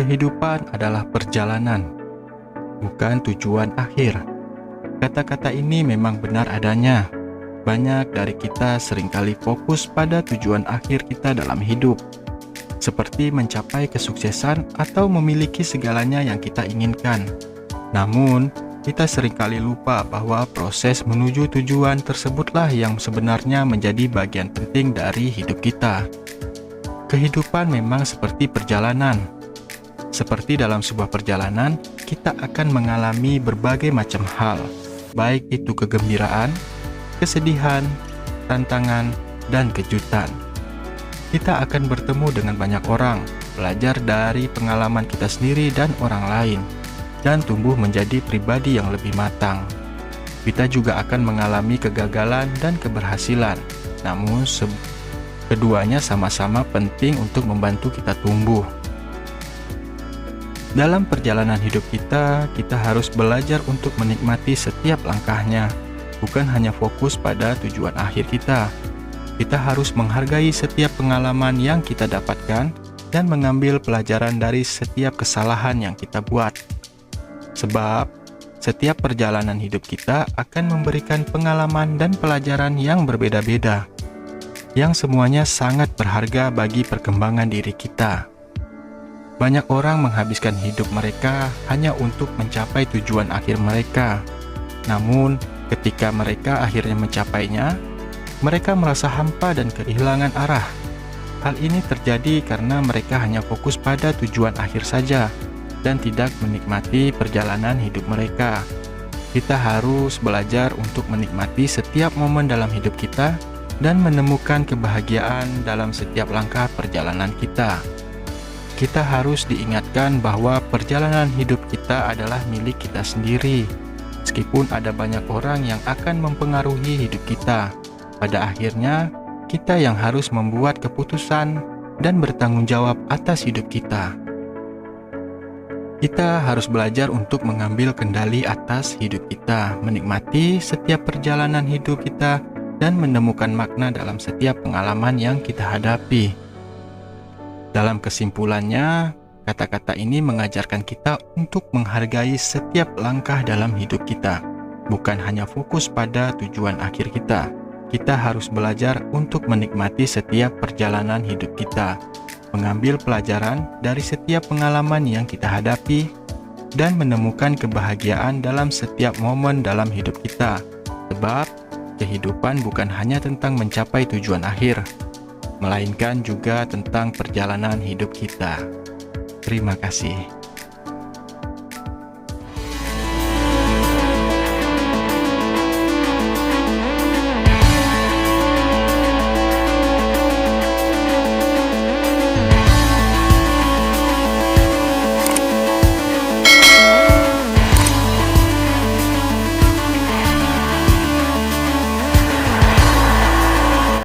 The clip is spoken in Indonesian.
Kehidupan adalah perjalanan, bukan tujuan akhir. Kata-kata ini memang benar adanya. Banyak dari kita seringkali fokus pada tujuan akhir kita dalam hidup, seperti mencapai kesuksesan atau memiliki segalanya yang kita inginkan. Namun, kita seringkali lupa bahwa proses menuju tujuan tersebutlah yang sebenarnya menjadi bagian penting dari hidup kita. Kehidupan memang seperti perjalanan. Seperti dalam sebuah perjalanan, kita akan mengalami berbagai macam hal, baik itu kegembiraan, kesedihan, tantangan, dan kejutan. Kita akan bertemu dengan banyak orang, belajar dari pengalaman kita sendiri dan orang lain, dan tumbuh menjadi pribadi yang lebih matang. Kita juga akan mengalami kegagalan dan keberhasilan, namun keduanya sama-sama penting untuk membantu kita tumbuh. Dalam perjalanan hidup kita harus belajar untuk menikmati setiap langkahnya, bukan hanya fokus pada tujuan akhir kita. Kita harus menghargai setiap pengalaman yang kita dapatkan dan mengambil pelajaran dari setiap kesalahan yang kita buat. Sebab, setiap perjalanan hidup kita akan memberikan pengalaman dan pelajaran yang berbeda-beda, yang semuanya sangat berharga bagi perkembangan diri kita. Banyak orang menghabiskan hidup mereka hanya untuk mencapai tujuan akhir mereka. Namun, ketika mereka akhirnya mencapainya, mereka merasa hampa dan kehilangan arah. Hal ini terjadi karena mereka hanya fokus pada tujuan akhir saja dan tidak menikmati perjalanan hidup mereka. Kita harus belajar untuk menikmati setiap momen dalam hidup kita dan menemukan kebahagiaan dalam setiap langkah perjalanan kita. Kita harus diingatkan bahwa perjalanan hidup kita adalah milik kita sendiri. Meskipun ada banyak orang yang akan mempengaruhi hidup kita, pada akhirnya kita yang harus membuat keputusan dan bertanggung jawab atas hidup kita. Kita harus belajar untuk mengambil kendali atas hidup kita, menikmati setiap perjalanan hidup kita, dan menemukan makna dalam setiap pengalaman yang kita hadapi. Dalam kesimpulannya, kata-kata ini mengajarkan kita untuk menghargai setiap langkah dalam hidup kita, bukan hanya fokus pada tujuan akhir kita. Kita harus belajar untuk menikmati setiap perjalanan hidup kita, mengambil pelajaran dari setiap pengalaman yang kita hadapi, dan menemukan kebahagiaan dalam setiap momen dalam hidup kita. Sebab, kehidupan bukan hanya tentang mencapai tujuan akhir, melainkan juga tentang perjalanan hidup kita. Terima kasih.